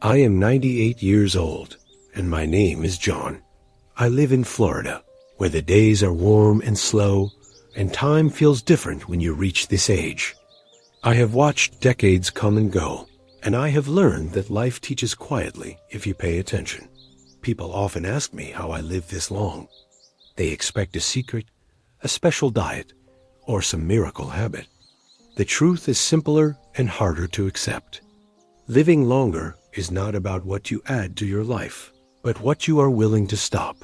I am 98 years old, and my name is John. I live in Florida, where the days are warm and slow, and time feels different when you reach this age. I have watched decades come and go, and I have learned that life teaches quietly if you pay attention. People often ask me how I live this long. They expect a secret, a special diet, or some miracle habit. The truth is simpler and harder to accept. Living longer is not about what you add to your life, but what you are willing to stop.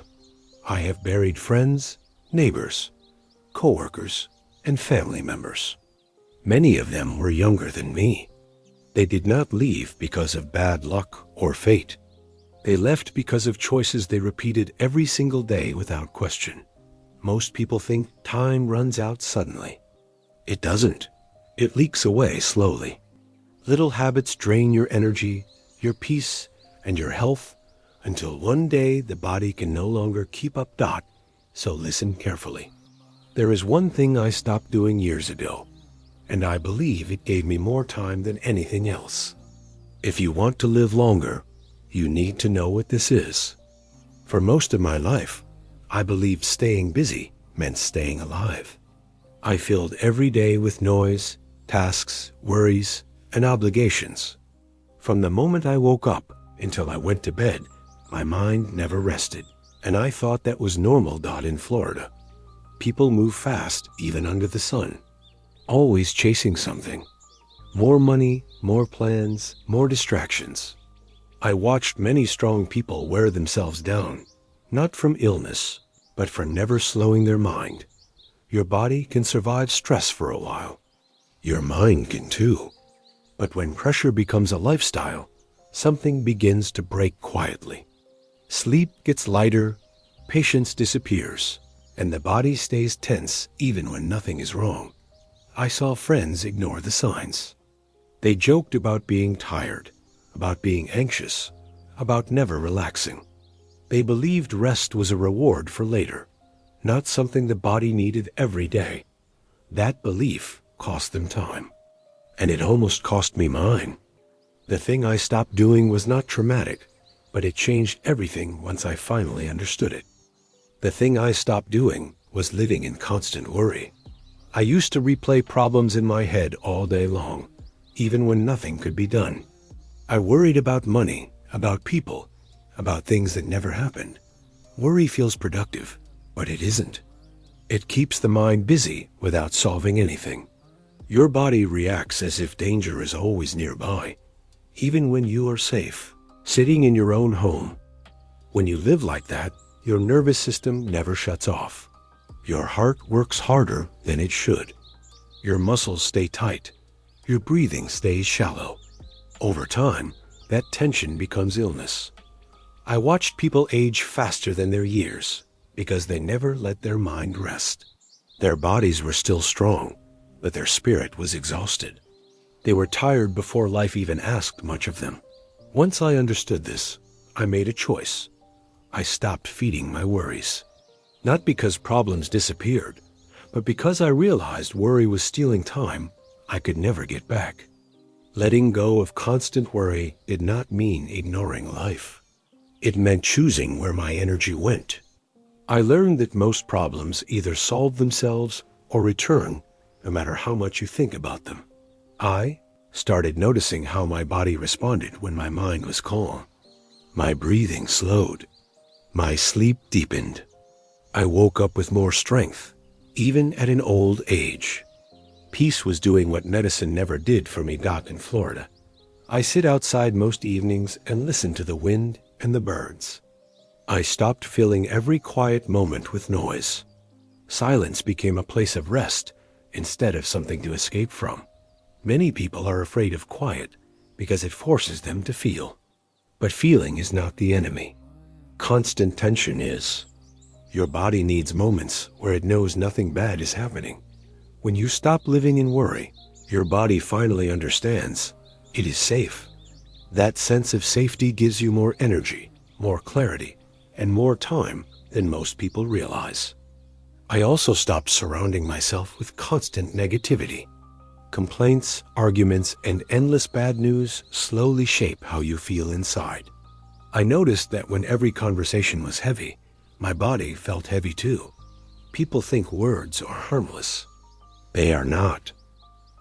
I have buried friends, neighbors, co-workers, and family members. Many of them were younger than me. They did not leave because of bad luck or fate. They left because of choices they repeated every single day without question. Most people think time runs out suddenly. It doesn't. It leaks away slowly. Little habits drain your energy, your peace, and your health until one day the body can no longer keep up. So listen carefully. There is one thing I stopped doing years ago, and I believe it gave me more time than anything else. If you want to live longer, you need to know what this is. For most of my life, I believed staying busy meant staying alive. I filled every day with noise, tasks, worries, and obligations. From the moment I woke up until I went to bed, my mind never rested, and I thought that was normal. In Florida, people move fast even under the sun, always chasing something. More money, more plans, more distractions. I watched many strong people wear themselves down, not from illness, but for never slowing their mind. Your body can survive stress for a while. Your mind can too. But when pressure becomes a lifestyle, something begins to break quietly. Sleep gets lighter, patience disappears, and the body stays tense even when nothing is wrong. I saw friends ignore the signs. They joked about being tired, about being anxious, about never relaxing. They believed rest was a reward for later, not something the body needed every day. That belief cost them time, and it almost cost me mine. The thing I stopped doing was not traumatic, but it changed everything once I finally understood it. The thing I stopped doing was living in constant worry. I used to replay problems in my head all day long, even when nothing could be done. I worried about money, about people, about things that never happened. Worry feels productive, but it isn't. It keeps the mind busy without solving anything. Your body reacts as if danger is always nearby, even when you are safe, sitting in your own home. When you live like that, your nervous system never shuts off. Your heart works harder than it should. Your muscles stay tight. Your breathing stays shallow. Over time, that tension becomes illness. I watched people age faster than their years because they never let their mind rest. Their bodies were still strong, but their spirit was exhausted. They were tired before life even asked much of them. Once I understood this, I made a choice. I stopped feeding my worries. Not because problems disappeared, but because I realized worry was stealing time I could never get back. Letting go of constant worry did not mean ignoring life. It meant choosing where my energy went. I learned that most problems either solve themselves or return, no matter how much you think about them. I started noticing how my body responded when my mind was calm. My breathing slowed. My sleep deepened. I woke up with more strength, even at an old age. Peace was doing what medicine never did for me. In Florida, I sit outside most evenings and listen to the wind and the birds. I stopped filling every quiet moment with noise. Silence became a place of rest instead of something to escape from. Many people are afraid of quiet because it forces them to feel. But feeling is not the enemy. Constant tension is. Your body needs moments where it knows nothing bad is happening. When you stop living in worry, your body finally understands it is safe. That sense of safety gives you more energy, more clarity, and more time than most people realize. I also stopped surrounding myself with constant negativity. Complaints, arguments, and endless bad news slowly shape how you feel inside. I noticed that when every conversation was heavy, my body felt heavy too. People think words are harmless. They are not.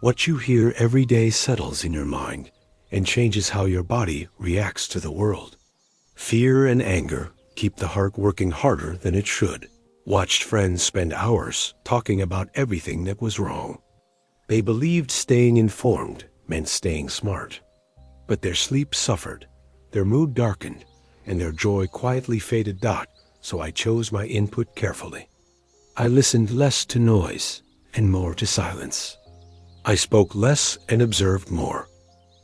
What you hear every day settles in your mind and changes how your body reacts to the world. Fear and anger keep the heart working harder than it should. Watched friends spend hours talking about everything that was wrong. They believed staying informed meant staying smart. But their sleep suffered, their mood darkened, and their joy quietly faded. So I chose my input carefully. I listened less to noise and more to silence. I spoke less and observed more.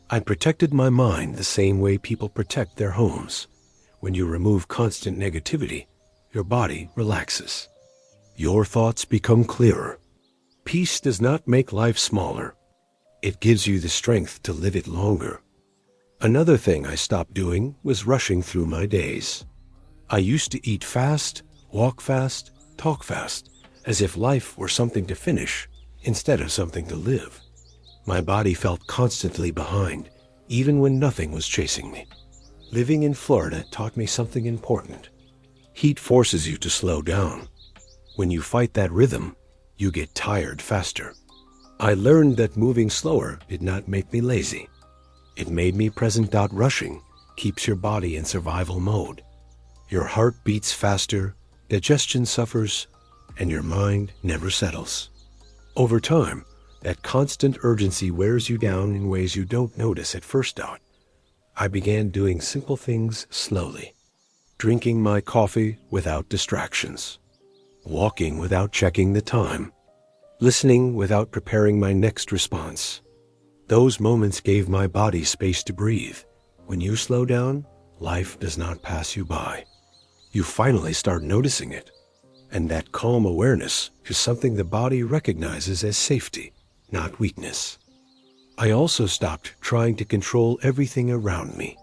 I protected my mind the same way people protect their homes. When you remove constant negativity, your body relaxes. Your thoughts become clearer. Peace does not make life smaller. It gives you the strength to live it longer. Another thing I stopped doing was rushing through my days. I used to eat fast, walk fast, talk fast, as if life were something to finish instead of something to live. My body felt constantly behind, even when nothing was chasing me. Living in Florida taught me something important. Heat forces you to slow down. When you fight that rhythm, you get tired faster. I learned that moving slower did not make me lazy. It made me present. Rushing keeps your body in survival mode. Your heart beats faster, digestion suffers, and your mind never settles. Over time, that constant urgency wears you down in ways you don't notice at first. I began doing simple things slowly. Drinking my coffee without distractions. Walking without checking the time. Listening without preparing my next response. Those moments gave my body space to breathe. When you slow down, life does not pass you by. You finally start noticing it. And that calm awareness is something the body recognizes as safety, not weakness. I also stopped trying to control everything around me.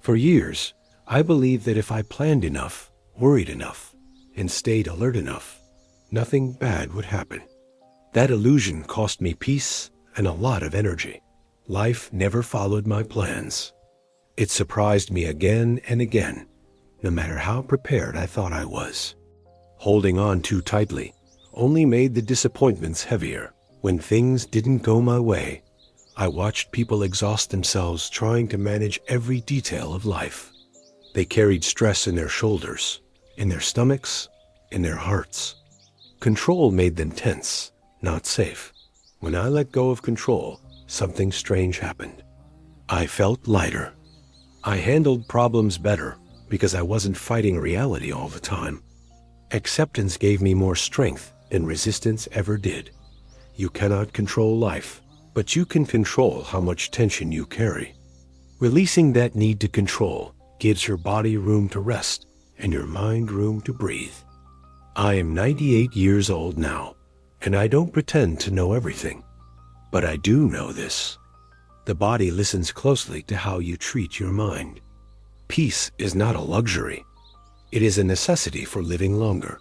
For years, I believed that if I planned enough, worried enough, and stayed alert enough, nothing bad would happen. That illusion cost me peace and a lot of energy. Life never followed my plans. It surprised me again and again, no matter how prepared I thought I was. Holding on too tightly only made the disappointments heavier. When things didn't go my way, I watched people exhaust themselves trying to manage every detail of life. They carried stress in their shoulders, in their stomachs, in their hearts. Control made them tense, not safe. When I let go of control, something strange happened. I felt lighter. I handled problems better because I wasn't fighting reality all the time. Acceptance gave me more strength than resistance ever did. You cannot control life, but you can control how much tension you carry. Releasing that need to control gives your body room to rest and your mind room to breathe. I am 98 years old now, and I don't pretend to know everything. But I do know this. The body listens closely to how you treat your mind. Peace is not a luxury. It is a necessity for living longer.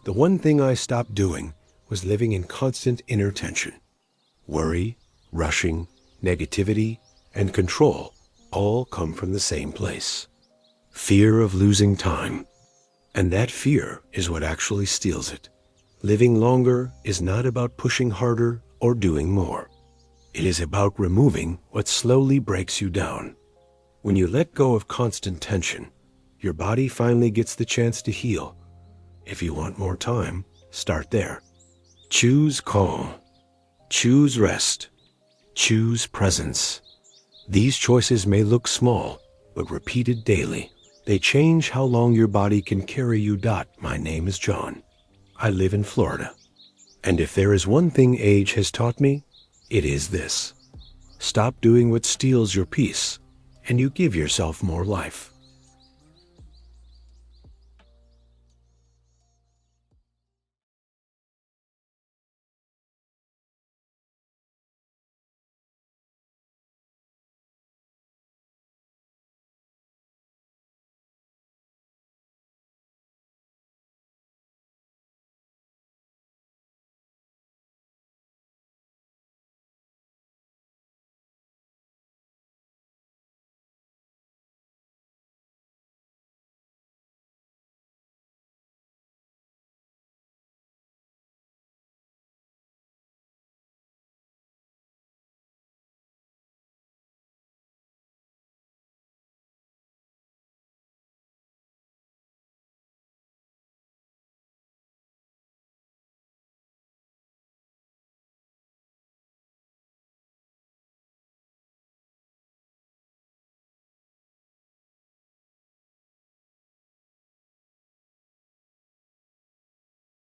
The one thing I stopped doing was living in constant inner tension. Worry, rushing, negativity, and control all come from the same place. Fear of losing time. And that fear is what actually steals it. Living longer is not about pushing harder or doing more. It is about removing what slowly breaks you down. When you let go of constant tension, your body finally gets the chance to heal. If you want more time, start there. Choose calm. Choose rest. Choose presence. These choices may look small, but repeated daily, they change how long your body can carry you. My name is John. I live in Florida. And if there is one thing age has taught me, it is this. Stop doing what steals your peace, and you give yourself more life.